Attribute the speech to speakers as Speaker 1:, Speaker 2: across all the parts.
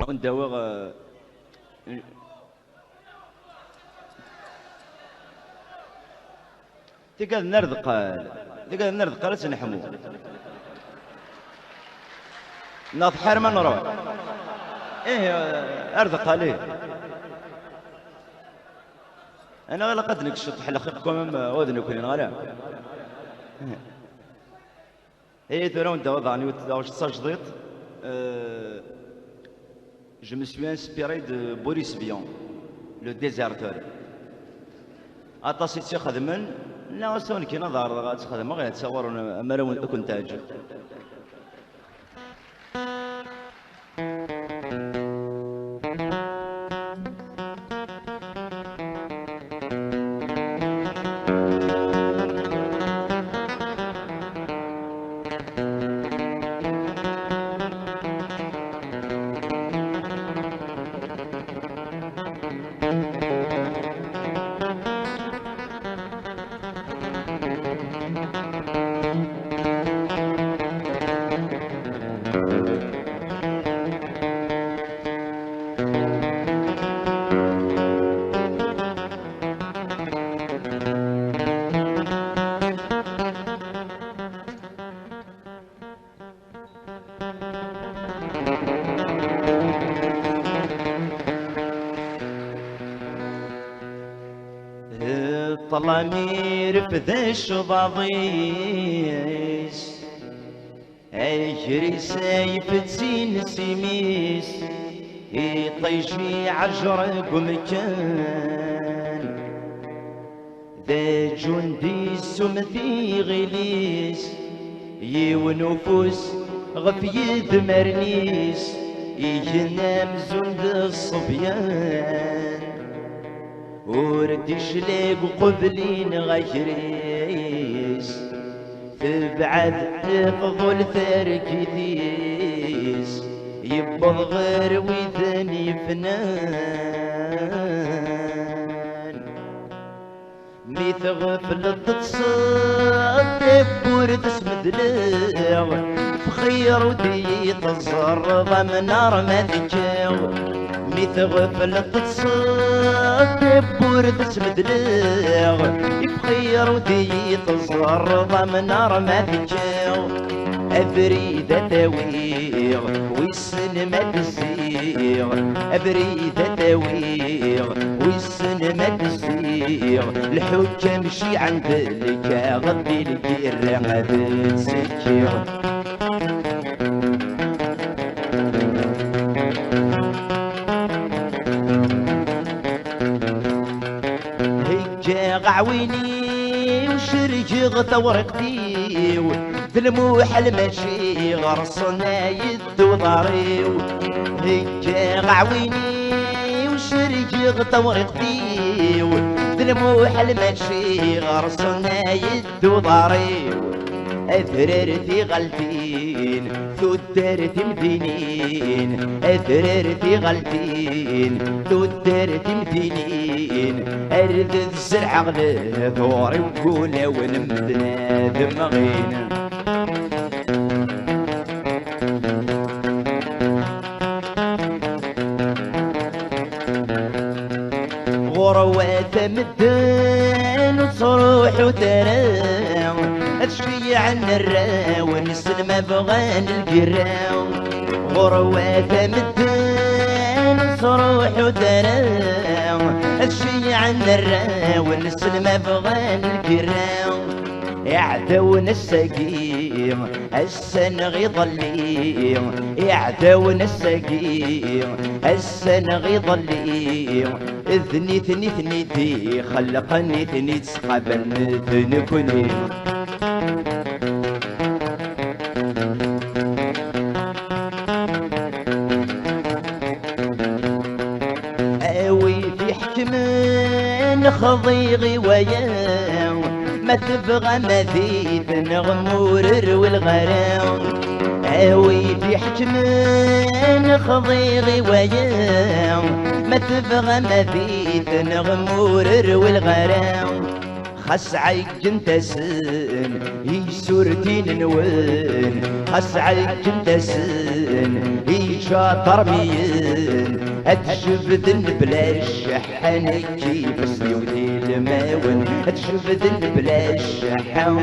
Speaker 1: وندوغ تقال نرد قال سنحمو ناض حرمة نروح ايه ارزق عليه انا غير قد نكشط حل اخيكم ودن يكون غلا ايه ترى وانت وضعني واش تصاجديت je me suis inspiré de Boris Vian, le déserteur. أتصيت شي خدمن لا سون كي نظهر غاتخدم غير تصور انا لو كنت اجل طلامير في ذا الشبابيس اجري سايف تزين سيميس يطيشي عجرك مكان ذا جندي سمثي غليس يونفوس غف يدمرنيس يجنام زند الصبيان وردش ليق قبلين غيريس تبعد تفضل ثركتيس يبض غير وثاني فنان ميثغفل تتصدق ورد اسمد لاغ بخير ودي تزرب من نار ما تجاو ميثغفل تتصدق ورد اسمد لاغ بخير ودي تزرب من نار ما تجاو أبريدة تاويغ ويسن ما تزيغ أبريدة تاويغ ويسن ما تزيغ الحجة مشي عند لك غدي لك الرغد تسكيغ هيجا غعويني وشرجغ ثورقتي ذلموح المشي غرصنا يدو ضاريو هيجا غعويني وشرجغ ثورقتي ذلموح المشي غرصنا يدو ضاريو أثررتي غلتين ثدرتي مدينين أثررتي غلتين ثدرتي مدينين أرد الزرع غلي ثوري وقولا ونمدنا دمغين غروات مدن وصروح وترام الشيع عن الراو نسلم بغان القراو غروات مدن صروح وترام الشيع عن الراو نسلم بغان القراو يعدون السقيم السنغ يضليم يعدون السقيم السنغ يضليم اذني ثني ثني دي خلقني ثني تسقبل ذنكني اوي في حكمن خضيغي وياو ما تبغى مذيث نغمورر والغراو اوي في حكمن خضيغي وياو ما تبغى مذيث نغمورر والغراو خاص عيك انت سن هي سورتين نوين خاص عيك انت سن هي شاطر مين اتشبذن بلا الشحن كيف سيودي الماون اتشبذن بلا الشحن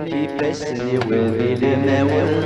Speaker 1: كيف سيودي الماون